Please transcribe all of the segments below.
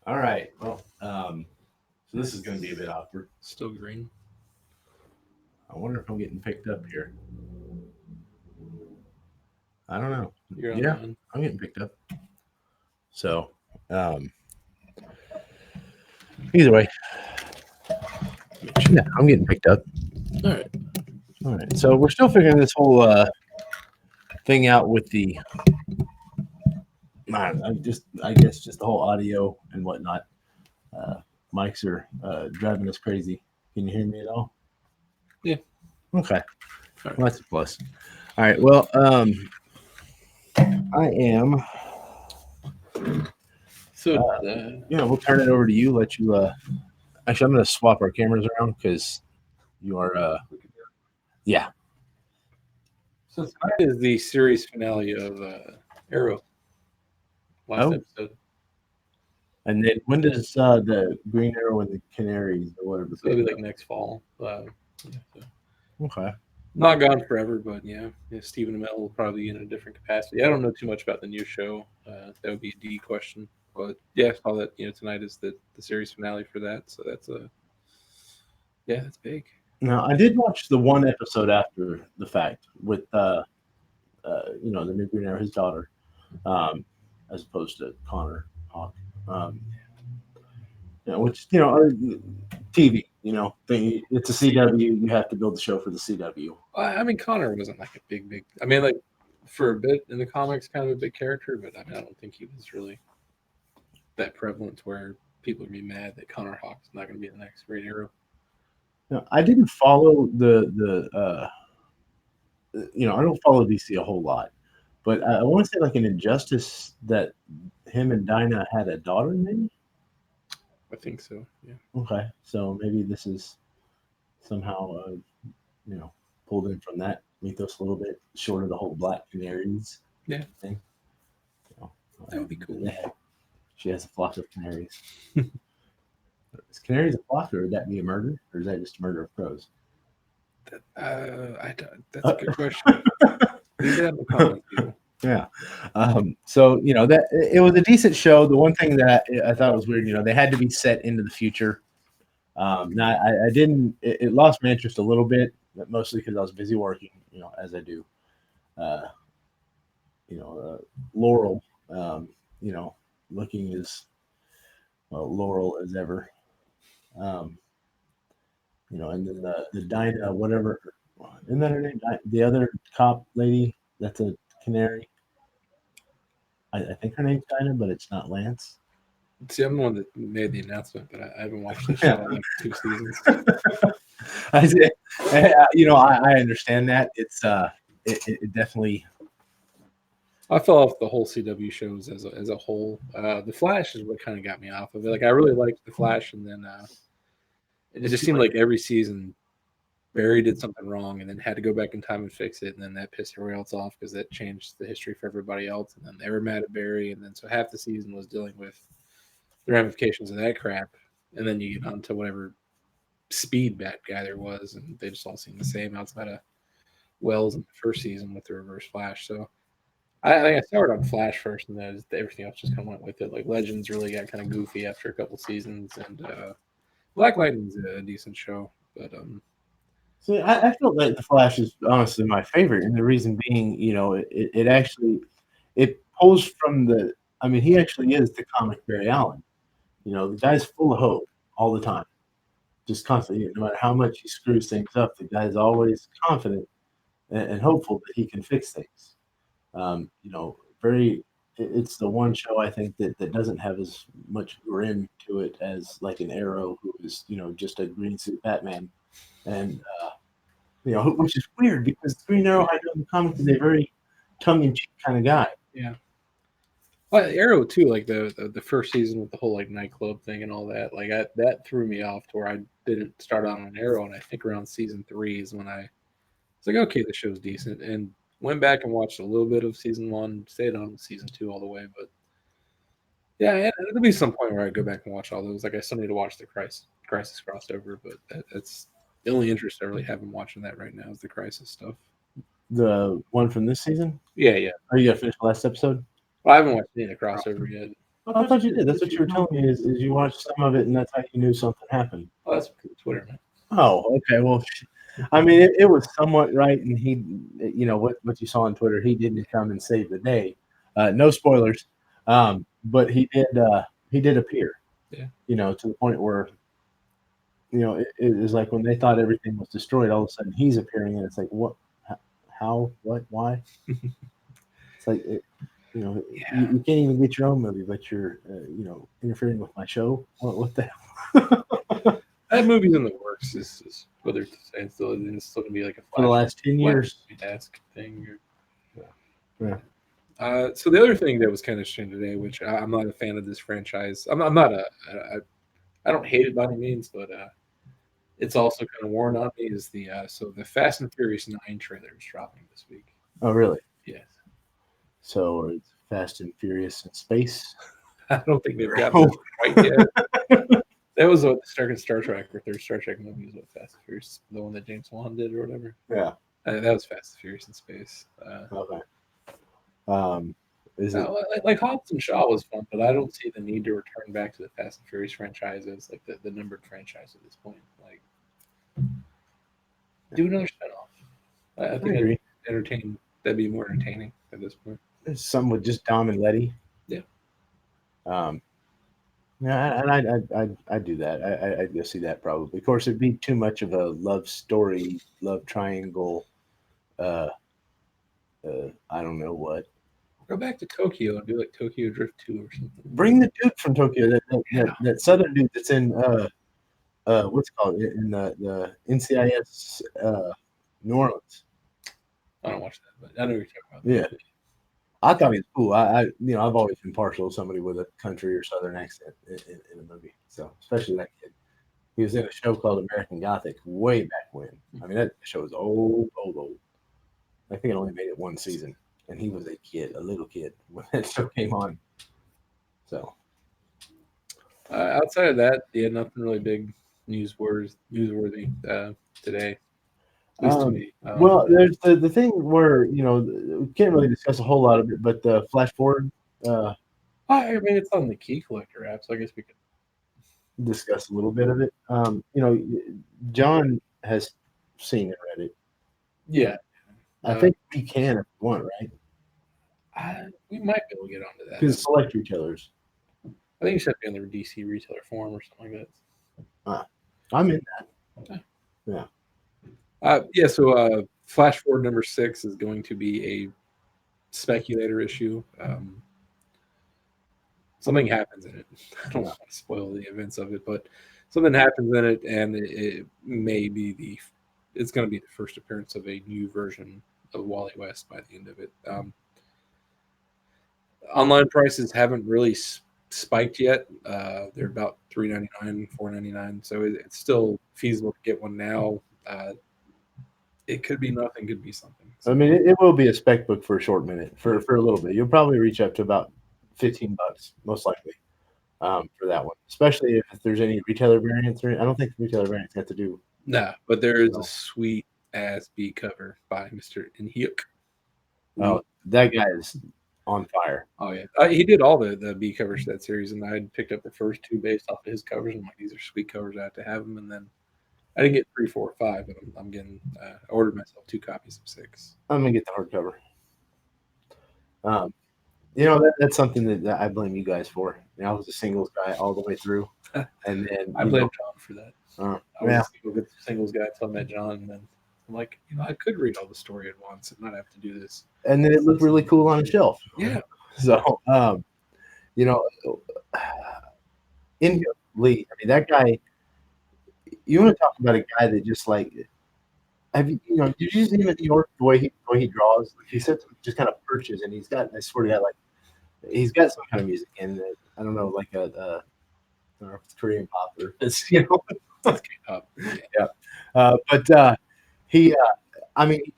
All right. Well, so this is going to be a bit awkward. Still green. I wonder if I'm getting picked up here. I don't know. You're Yeah, online. I'm getting picked up. So, um, either way, yeah, I'm getting picked up. All right. All right. So we're still figuring this whole thing out with the, I guess, just the whole audio and whatnot. Uh, mics are driving us crazy. Can you hear me at all? Yeah. Okay. All Well, right. that's a plus. All right. Well, I am. So, We'll turn it over to you. Let you. Actually, I'm going to swap our cameras around because you are. Yeah. so tonight is the series finale of Arrow. Last Oh, episode. and then when does the Green Arrow and the Canaries or whatever So pick it'll be up? like next fall. Yeah, so. Okay. Not gone forever, but yeah, Stephen Amell will probably be in a different capacity. I don't know too much about the new show. That would be a D question. But yeah, I saw that tonight is the series finale for that. So that's that's big. Now, I did watch the one episode after the fact with the new Green Arrow, his daughter, as opposed to Connor Hawk. Um, which TV. It's a CW. You have to build the show for the CW. I mean, Connor wasn't like a big. I mean, like for a bit in the comics, kind of a big character, but I mean, I don't think he was really that prevalent where people are gonna be mad that Connor Hawk's not going to be the next Great Arrow. I didn't follow I don't follow DC a whole lot, but I want to say like an Injustice that him and Dinah had a daughter, maybe. I think so. Yeah. Okay, so maybe this is somehow you know pulled in from that mythos a little bit, short of the whole Black Canaries Yeah, thing. You know, that would be cool. she has a flock of canaries. Is canaries a flock, or would that be a murder, or is that just a murder of crows? I don't, that's a good question. Leave that in the comments, people. Yeah. So that it was a decent show. The one thing that I thought was weird, they had to be set into the future. Now I didn't. It lost my interest a little bit, but mostly because I was busy working, as I do. Uh, Laurel, um, you know, looking as Laurel as ever. Um, and then the Dinah, whatever, isn't that her name? The other cop lady, that's a canary. I think her name's Dinah, but it's not Lance. See, I'm the one that made the announcement, but I haven't watched this show Yeah. in like 2 seasons. I, I understand that. It definitely. I fell off the whole CW shows as a whole. The Flash is what kind of got me off of it. Like I really liked the Flash, and then it just seemed like every season Barry did something wrong, and then had to go back in time and fix it, and then that pissed everybody else off because that changed the history for everybody else, and then they were mad at Barry, and then so half the season was dealing with the ramifications of that crap, and then you get on to whatever speed bad guy there was, and they just all seemed the same outside of Wells in the first season with the Reverse Flash. So I think I started on Flash first, and then everything else just kind of went with it. Like Legends really got kind of goofy after a couple seasons, and Black Lightning's a decent show, but See, I feel like the Flash is honestly my favorite, and the reason being, it actually it pulls from the. I mean, he actually is the comic Barry Allen. The guy's full of hope all the time, just constantly. No matter how much he screws things up, the guy's always confident and hopeful that he can fix things. Very. It's the one show I think that doesn't have as much grim to it as like an Arrow, who is just a green suit Batman, and which is weird because Green Arrow, I know in the comics is a very tongue-in-cheek kind of guy. yeah. Well, Arrow too, like the first season with the whole like nightclub thing and all that, like that threw me off to where I didn't start on an Arrow, and I think around season 3 is when I was like, okay, the show's decent, and went back and watched a little bit of season 1, stayed on with season 2 all the way, but yeah, there'll be some point where I go back and watch all those. Like I still need to watch the Crisis crossover, but that's the only interest I really have in watching that right now is the Crisis stuff. The one from this season? Yeah, yeah. Are you gonna finish the last episode? Well, I haven't watched any of the crossover yet. I thought you did. That's what you were telling me. Is you watched some of it, and that's how you knew something happened. Oh, that's Twitter, man. Oh, okay. Well, I mean, it was somewhat right, and he, what you saw on Twitter, he didn't come and save the day. No spoilers, but he did appear. Yeah. To the point where it was like when they thought everything was destroyed, all of a sudden he's appearing, and it's like, what, how, what, why? It's like you can't even get your own movie, but you're interfering with my show. What the hell? That movie's in the works. Is whether it's still gonna be like a For the Flash last 10 years. task thing. Yeah. So the other thing that was kind of interesting today, which I'm not a fan of this franchise. I'm not I don't hate it by any means, but it's also kind of worn on me. Is the Fast and Furious 9 trailer is dropping this week. Oh, really? Yes. So it's Fast and Furious in space. I don't think they've got that quite yet. That was what the second Star Trek or third Star Trek movie was what Fast and Furious, the one that James Wan did or whatever. Yeah. That was Fast and Furious in space. Okay. Is it like Hobbs and Shaw was fun, but I don't see the need to return back to the Fast and Furious franchise as like the numbered franchise at this point. Like, do another spinoff. I think agree. That'd be more entertaining at this point. Some with just Dom and Letty. Yeah. Yeah, and I'd do that. I'd go see that probably. Of course, it'd be too much of a love story, love triangle. I don't know what. Go back to Tokyo and do like Tokyo Drift 2 or something. Bring the dude from Tokyo, that southern dude that's in what's it called in the NCIS New Orleans. I don't watch that, but I know what you're talking about. Yeah. I thought he was cool. I've always been partial to somebody with a country or southern accent in a movie. So especially that kid. He was in a show called American Gothic way back when. I mean, that show was old. I think it only made it one season, and he was a little kid when that show came on. So outside of that, yeah, nothing really big newsworthy today. Well, there's the thing where we can't really discuss a whole lot of it, but the flash forward. I mean, it's on the Key Collector app, so I guess we could discuss a little bit of it. John has seen it, read it. Yeah, I think we can if we want, right? We might be able to get onto that. Because select retailers. I think you should be on the DC retailer forum or something like that. I'm in that. Okay. Yeah. So Flash Forward number 6 is going to be a speculator issue. Something happens in it. I don't want to spoil the events of it, but something happens in it, and it may be it's going to be the first appearance of a new version of Wally West by the end of it. Online prices haven't really spiked yet. They're about $3.99, $4.99, so it's still feasible to get one now. It could be nothing, could be something. So, I mean, it will be a spec book for a short minute, for a little bit. You'll probably reach up to about $15, most likely, for that one. Especially if there's any retailer variants. I don't think retailer variants have to do. Nah, but there is a sweet ass B cover by Mr. Inhyuk. Oh, that guy is on fire. Oh yeah, he did all the B covers for that series, and I picked up the first 2 based off of his covers. And I'm like, these are sweet covers. I have to have them, and then I didn't get 3, 4, 5, but I'm getting. I ordered myself 2 copies of 6. I'm gonna get the hardcover. That's something that I blame you guys for. I was a singles guy all the way through, and then I blame John for that. I was a singles guy until I met John, and then I'm like, I could read all the story at once and not have to do this. And then it looked really cool on a shelf. Yeah. So, in Lee, I mean, that guy. You want to talk about a guy that just like, did you see him at New York, the way he draws? Like, he said just kind of perches, and he's got, I swear to God, like, he's got some kind of music in it. I don't know, like I don't know if it's Korean pop or it's, K-pop. Yeah. But he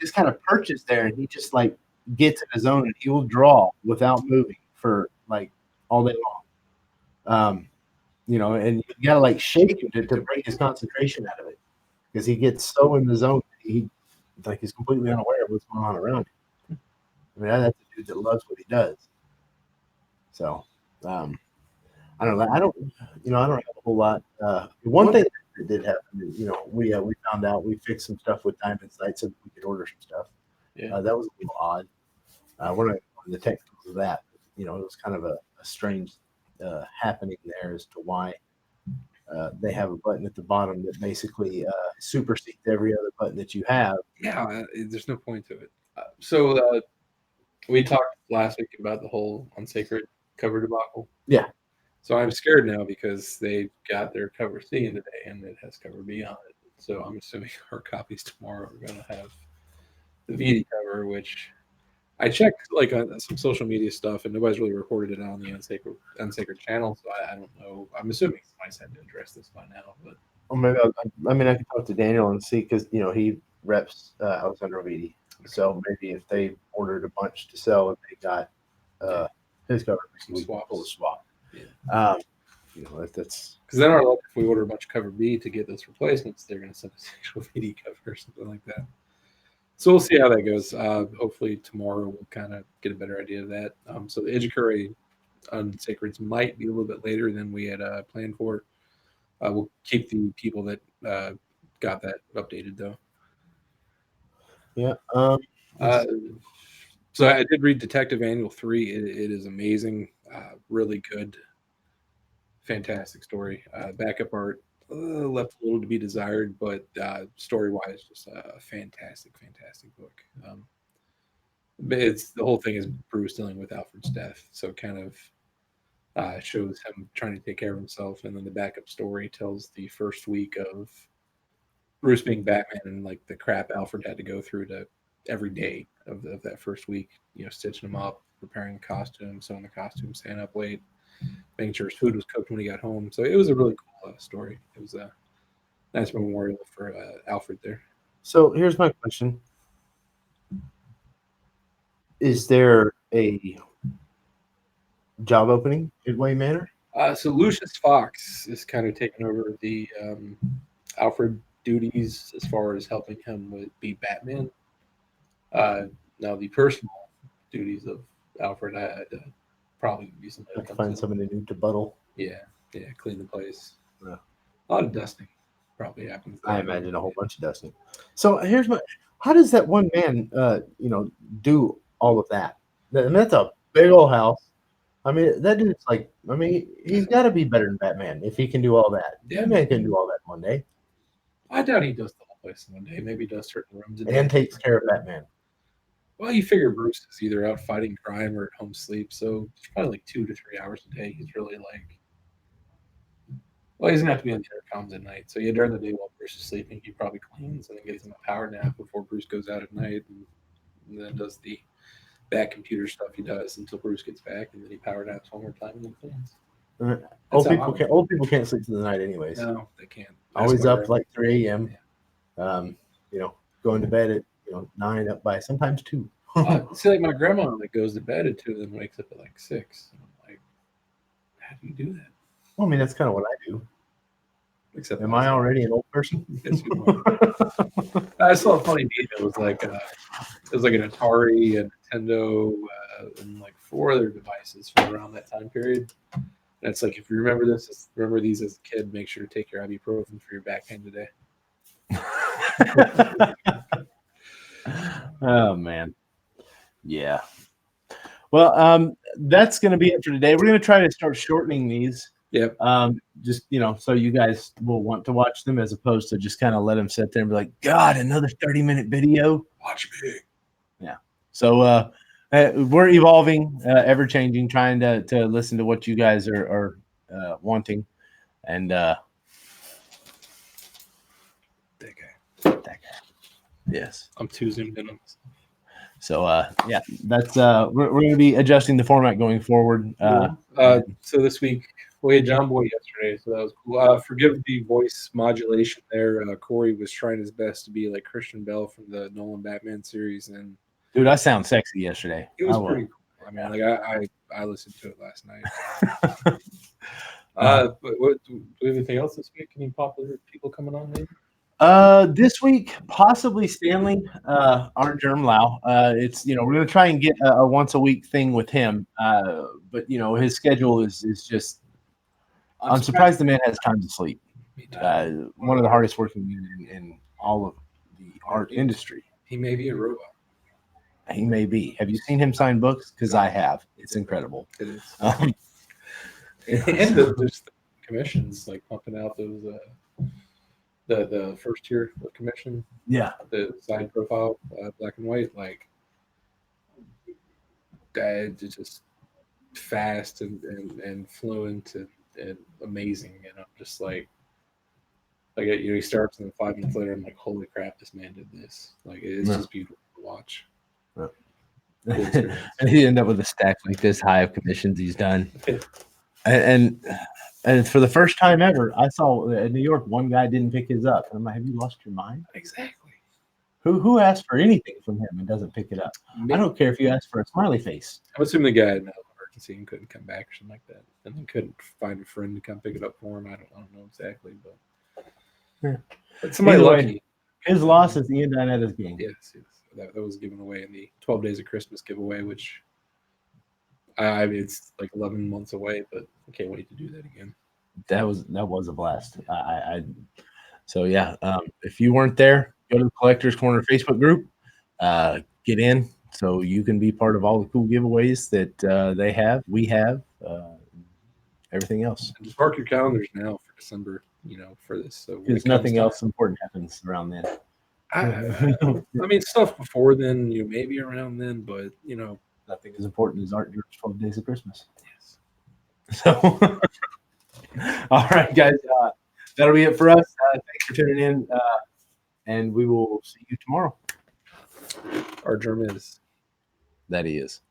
just kind of perches there, and he just like gets in his zone, and he will draw without moving for like all day long. And you gotta like shake him to break his concentration out of it, because he gets so in the zone he's completely unaware of what's going on around him. I mean, that's a dude that loves what he does. So, I don't know. I don't have a whole lot. One thing that did happen is, we found out we fixed some stuff with Diamond Site so that we could order some stuff. Yeah. That was a little odd. We're not going into the technicals of that. But, it was kind of a strange happening there as to why they have a button at the bottom that basically supersedes every other button that you have. Yeah, there's no point to it. So we talked last week about the whole unsacred cover debacle. Yeah. So I'm scared now because they got their cover C in today and it has cover B on it. So I'm assuming our copies tomorrow are going to have the VD cover, which I checked like on some social media stuff and nobody's really reported it on the unsacred channel. So I don't know. I'm assuming somebody's had to address this by now, but Or maybe I can talk to Daniel and see because he reps Alexander Ovidi. So maybe if they ordered a bunch to sell and they got uh, his cover, we can pull a swap. Yeah. That's because then our luck, if we order a bunch of cover B to get those replacements, they're going to send us actual VD cover or something like that. So we'll see how that goes. Hopefully tomorrow we'll kind of get a better idea of that. So the Ejikure Unsacreds might be a little bit later than we had planned for. We'll keep the people that got that updated though. yeah. So I did read Detective Annual 3. It is amazing, really good, fantastic story. Backup art left a little to be desired, but story-wise, just a fantastic book. But the whole thing is Bruce dealing with Alfred's death, so it kind of shows him trying to take care of himself, and then the backup story tells the first week of Bruce being Batman and like the crap Alfred had to go through to every day of that first week, stitching him up, preparing the costume, sewing the costume, staying up late, making sure his food was cooked when he got home. So it was a really cool story. It was a nice memorial for Alfred there. So here's my question: is there a job opening at Wayne Manor? So Lucius Fox is kind of taking over the Alfred duties as far as helping him be Batman. Now the personal duties of Alfred, I'd probably be somebody Have that to comes find in. somebody new to buttle. Yeah, clean the place. Yeah. A lot of dusting probably happens there. I imagine a whole bunch of dusting. So here's how does that one man, do all of that? That's a big old house. I mean, that dude's like, he's got to be better than Batman if he can do all that. Yeah. Batman can do all that in one day I doubt he does the whole place in one day. Maybe he does certain rooms a day. and takes care of Batman. Well, you figure Bruce is either out fighting crime or at home sleep, so it's probably like 2 to 3 hours a day. He's really like, well, he's gonna have to be on the intercoms at night. So yeah, during the day while Bruce is sleeping, he probably cleans and then gets him a power nap before Bruce goes out at night, and then does the back computer stuff he does until Bruce gets back, and then he power naps one more time and then cleans. Old people can't sleep through the night anyways. No, they can't. Always up like 3 a.m. Going to bed at 9, up by sometimes 2. See, like my grandma like goes to bed at 2 and then wakes up at like 6. And I'm like, how do you do that? Well, that's kind of what I do. Except am I already an old person? Yes, you are. I saw a funny meme. It was like an Atari, a Nintendo, and like 4 other devices from around that time period. And it's like, if you remember these as a kid, make sure to take your ibuprofen for your back pain today. Oh man, yeah. Well, that's going to be it for today. We're going to try to start shortening these. Yep. Just so you guys will want to watch them as opposed to just kind of let them sit there and be like, God, another 30-minute video. Watch me. Yeah. So we're evolving, ever changing, trying to listen to what you guys are wanting, and that guy. Yes. I'm too zoomed in on this. So yeah, that's we're going to be adjusting the format going forward. So this week we had John Boy yesterday, so that was cool. Forgive the voice modulation there. Cory was trying his best to be like Christian Bale from the Nolan Batman series, and dude, I sound sexy yesterday. It was pretty cool. I mean, like I listened to it last night. But do we have anything else this week? Any popular people coming on maybe? This week, possibly Stanley, our Germ Lau. It's we're gonna try and get a once a week thing with him. But his schedule is just I'm surprised the man has time to sleep. Me too. One of the hardest working men in all of the art industry. He may be a robot. He may be. Have you seen him sign books? Because I have. It's incredible. It is. Um, And just the commissions, like pumping out those the first tier of commission, yeah, the side profile, black and white, like that is just fast and fluent and amazing. And I'm just like he starts and then 5 minutes later, I'm like, holy crap, this man did this. Like it's Yeah. just beautiful to watch. Yeah. Good experience. And he ended up with a stack like this high of commissions he's done. And and for the first time ever, I saw in New York one guy didn't pick his up. I'm like, have you lost your mind? Exactly. Who asked for anything from him and doesn't pick it up? Me- I don't care if you ask for a smiley face. I'm assuming the guy had medical emergency and couldn't come back or something like that, and then couldn't find a friend to come pick it up for him. I don't know exactly, Yeah. but somebody Either way, lucky. His loss is the Indiana's gain. Yes, that was given away in the 12 Days of Christmas giveaway, which I mean, it's like 11 months away, but I can't wait to do that again. That was a blast. So yeah, if you weren't there, go to the Collectors Corner Facebook group, get in so you can be part of all the cool giveaways that they have, we have, everything else. And just mark your calendars now for December, for this. So when Because it comes nothing time- else important happens around then. I mean, stuff before then, maybe around then, but Nothing as important as Art Group's 12 Days of Christmas. yes. So, all right, guys, that'll be it for us. Thanks for tuning in, and we will see you tomorrow. Our germ is. That he is.